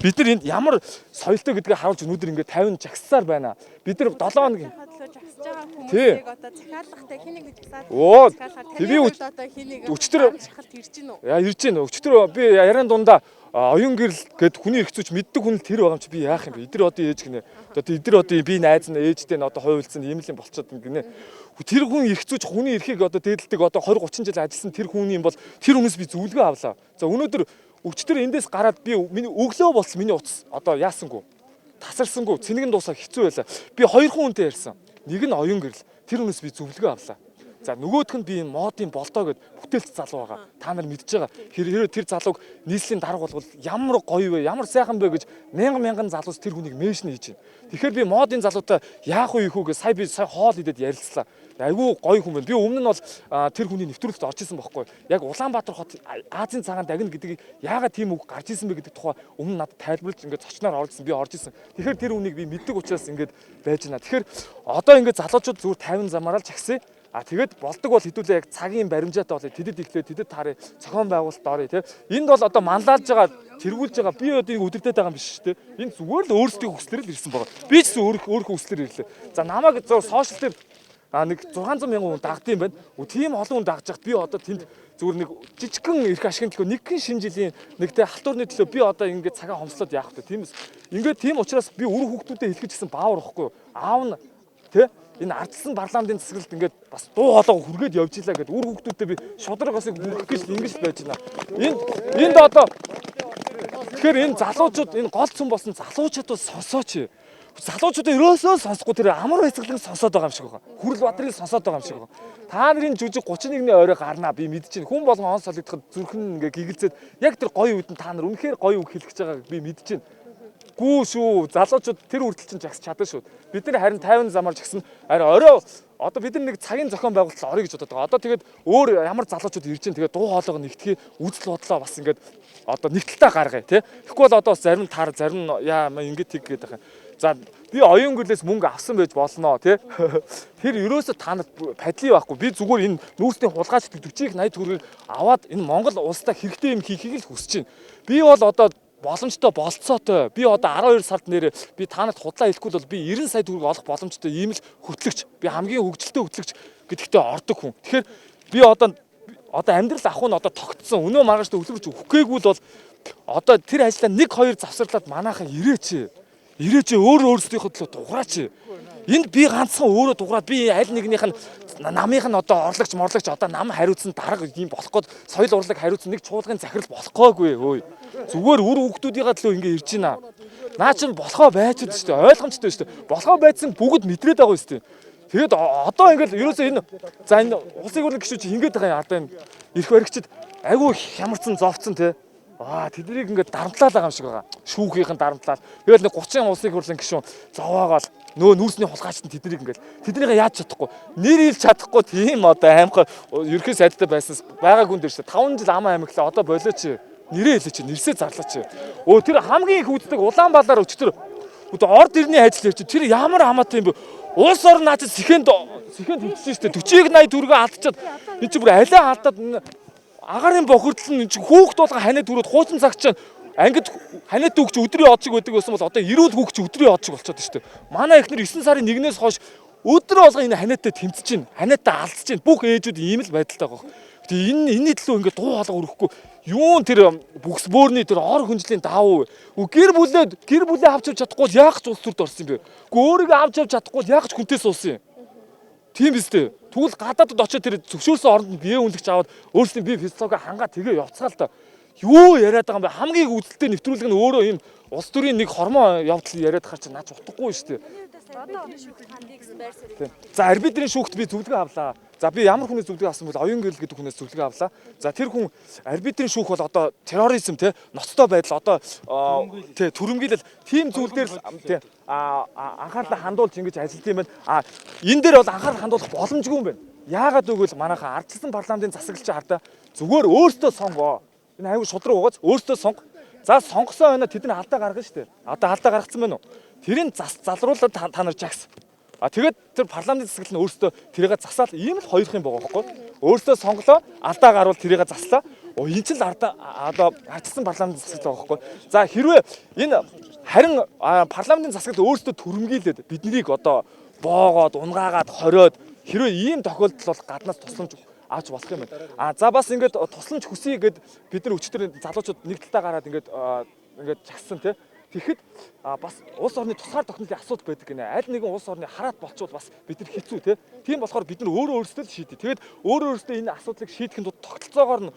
бид нар энд ямар соёлтой гэдгийг харуулж өнөөдөр ингээд 50 жагссаар байна. Бид нар 7 хоног жагсаж байгаа хүмүүсийг одоо захиалгахтай хэнийг жагсаад оо би одоо хэнийг өчтөр шахалт ирж гин үү? Яа ирж гин. Өчтөр би яриан дундаа оюун гэрэл гэд хүний их зүйч мэддэг хүн л тэр байгаа юм чи би яах юм бэ? Эдэр одоо ээж гинэ. Одоо эдэр одоо би найз нь ээжтэй нь одоо хуйлцсан юм л юм болчиход гинэ. Тэр хүн их зүйч хүний эрхийг одоо дээдэлдэг одоо 20 30 жил ажилласан тэр хүний юм бол тэр хүнээс би зөвлөгөө авлаа. За өнөөдөр өчтөр эндээс гараад би миний өглөө болсон миний утас одоо яасангүй. Тасарсангүй цэнэгэн дуусаа хэцүү байлаа. Би хоёр хүнтэй ярьсан. Нэг нь оюун гэрэл. Тэр хүнээс би зөвлөгөө авлаа. За нөгөөх нь би энэ модын болдоо гэд бүтээлч залуу байгаа. Та нар мэдж байгаа. Хэрэг тэр залууг нийслэлийн дарга болгол ямар гоё вэ, ямар сайхан бэ гэж мянган залуус тэр хүнийг меншн хийж байна. Тэгэхээр би модын залуутай яах вэ гэж сая хоол идэд ярилцлаа. Айгүй гоё хүн байна. Би өмнө нь бол тэр хүний нэвтрүүлэгт орж исэн байхгүй. Яг Улаанбаатар хот Азийн цагаан дагна гэдгийг яагаад тийм үг гарч исэн бэ гэдэг тухай өмнө надад тайлбарлаж ингээд зочноор орж исэн. Би орж исэн. Тэгэхээр тэр хүнийг би мэддэг учраас ингээд байж байна. Тэгэхээр одоо ингээд залуучууд зүгээр 50 замаараа л чагсаа. Тэгээд болдог бол хэдүүлээ яг цагийн баримжаатай болоо тэдэд ихлээ тэдэд таарыг цохон байгуулалт орё тий. Энд бол одоо манлайлж байгаа тэргүүлж байгаа би одоо ингэ өдөртэй байгаа юм биш шүү дээ. Энд зүгээр л өөрсдийн хүслээр л ирсэн байгаа. Би ч өөрөө хүслээр ирлээ. За намайг зөв сошиал дээр нэг 600 мянган хүн дагдсан юм байна. Тийм олон хүн дагж хахад би одоо тэнд зүгээр нэг жижигхэн эрх ашигын төлөө нэг хэн шинэ жилийн нэгтэй халтуурны төлөө би одоо ингэ цагаа хомслоод яах вэ? Тиймээс ингээд тийм учраас би үр хүүхдүүдэд хэлэх гэсэн баавар واخгүй юу? Аав нь тий энэ ардсан парламентын засаглалд ингээд бас дуу хоолойгоо хүргээд явж илаа гэдэг үр хүүхдүүдэд би шудрагаас бүрэх гэж ингэж байж байна. Энд одоо тэгэхээр энэ залуучууд энэ гол цөм болсон залуучуудаа сонсооч. Залуучуудаа ерөөсөө сонсохгүй тэр амар баясгалан сонсоод байгаа юм шиг байгаа. Хүрэл Бадрыг сонсоод байгаа юм шиг байгаа. Та нарын жүжиг 31-ний орой гарнаа би мэдчихээн. Хүн болгон он солигдоход зүрхэн ингээ гигэлцээд яг тэр гоё үед нь та нар үнэхээр гоё үг хэлэх гэж байгааг би мэдчихээн. Гүү шүү. Залуучууд тэр хүртэл чинь жагсч чадна шүү. Бид нар харин 50 замаар жагсан. Харин орой одоо бид нар нэг цагийн зохион байгуулалт орё гэж бодоод байгаа. Одоо тэгээд өөр ямар залуучууд ирж чинь тэгээд дуу хоолойгоо нэгтгэе үзэл бодлоо бас ингээд одоо нэгтэлтэй гаргая тий. Тэгэхгүй бол одоо зарим тар зарим яа ингээд тэг гээд байгаа. За би оюун гэрлээс мөнгө авсан байж болно тий. Тэр ерөөсө та нарт падлий байхгүй. Би зүгээр энэ нүүрсний хулгайч 40-80 төгрөгийг аваад энэ Монгол улстай хэрэгтэй юм хийхийг л хүсэж байна. Би бол одоо боломжтой болцоотой. Би одоо 12 сард нэрээ би та нарт худлаа хэлэхгүй бол би 90 сая төгрөг олох боломжтой ийм л хөтлөгч. Би хамгийн хөгжилтэй хөтлөгч гэдэгтээ ордог хүн. Тэгэхээр би одоо амьдрал ах нь одоо тогтсон. Өнөө маргааш өвлөрч өгөхгүй бол одоо тэр ажлаа 1-2 завсарлаад манайхаа ирээч өөрсдийнхөө төлөө дугаараач. Энд би ганцхан өөрөө дугаараад би аль нэгнийх нь намынх нь одоо орлогч одоо нам хариуцсан дарга юм болох гээд соёл урлаг хариуцсан нэг чуулгын захирал болохгүйгүй өөй. Зүгээр үр хүүхдүүдийнхээ төлөө ингэ ирж байна. Наа чин болохоо байчихэд шүү дээ. Ойлгомжтой шүү дээ. Болохоо байцсан бүгд мэдрээд байгаа шүү дээ. Тэгээд одоо ингээл ерөөсөө энэ улсын хурлын гишүүд чи ингэж байгаа юм одоо энэ эрх баригчид айгүй хямарсан зовцсон те. Тэднийг ингээд дарамтлаад байгаа юм шиг байгаа. Шүүхийнхэн дарамтлаад. Тэгэл нэг 30 улсын хурлын гишүүн зовоогоол нүүрсний хулгайчд тэднийг ингээд тэднийг яаж чадахгүй. Нэр илж чадахгүй тийм одоо аимхай ерхий сайдтай байсан байгаагүй юм дээр шүү. 5 жил амаа амиглаа одоо болооч. Нэрээ хэлээч. Нэрсээ зарлаач. Тэр хамгийн их үздэг Улаанбаатар өчтөр орд ирний ажил ярьж тэр ямар хамаатай юм бэ? Улс орн наачд сэхэнд хийчихсэн шүү дээ. 40-80 төгрөгөө алдчихад энэ ч бүр алиа алдаад агарын бохирдол нь хүүхд болгон ханиад түрүүд хуучин цагч ангид ханиад хүүхч өдрийн од шиг байдаг байсан бол одоо эрүүл хүүхч өдрийн од шиг болчиход шүү дээ. Манай эхнэр 9 сарын 1-ээс хойш өдөр болгон энэ ханиадтай тэмцэж байна. Ханиадтай алдчихж байна. Бүх ээжүүд ийм л байдалтай байгаа. Тэгээ энэний төлөө ингээд дуу хоолой өрөхгүй юун тэр бүкс бөөрний тэр ор хүнжлийн давуу гэр бүлээ авч явж чадахгүй яах ч улс төрд орсон юм бэ? Өөрийгөө авч явж чадахгүй яах ч хүнтэй суусан юм. Тийм биз дээ. Тэгвэл гадаадд очиод тэр зөвшөөрсөн оронд бие үнэлэгч аваад өөрсдийн бие физиологоо хангаа тэгээ явцгаал та. Юу яриад байгаа юм бэ? Хамгийн үзэлтэй нэвтрүүлэг нь өөрөө энэ улс төрийн нэг хормон явдал яриад хаар чи наач утгагүй шүү дээ. За арбитрийн шүүхт би зөвлөгөө авлаа. За би ямар хүнээс зөвлөгөө авсан бол оюун гэрэл гэдэг хүнээс зөвлөгөө авлаа. За тэр хүн арбитрийн шүүх бол одоо терроризм те ноцтой байдал одоо те түрэмгийлэл тийм зүйл дээр те анхаарлаа хандуулж ингэж ажилладаг юм байна. Энэ дээр бол анхаарал хандуулах боломжгүй юм байна. Яагаад гэвэл манайхаа ардчилсан парламентын засаглалч хардаа зүгээр өөртөө сонгоо. Энэ аюу шудраг угааз өөртөө сонго. За сонгосон байна тэд нь алдаа гаргана шүү дээ. Одоо алдаа гаргацсан байна уу? Тэрийг залруулаад та нар жагс. Тэгээд тэр парламентын засаглал нь өөртөө тэрийг засаал ийм л хоёрх юм байгаа байхгүй. Өөртөө сонголоо, алдаа гарвал тэрийг заслаа. Энэ ч л одоо ардчсан парламентын засаг байгаа байхгүй. За хэрвээ энэ харин парламентын засагт өөрсдөө түрэмгийлээд биднийг одоо боогоод, унгаагаад, хориод хэрвээ ийм тохиолдол бол гаднаас тусламж авч болох юм байна. За бас ингээд тусламж хүсье гэд бид нар өчтөр залуучууд нэг талдаа гараад ингээд чагсан тий. Тэгэхэд бас улс орны тусгаар тогтнолын асуудал байдаг гинэ. Аль нэгэн улс орны хараат болчвол бас бид нар хэцүү тий. Тийм болохоор бид нар өөрөө өөрсдөө л шийдээ. Тэгээд өөрөө өөрсдөө энэ асуудлыг шийдэхэд тогтолцоогоор нь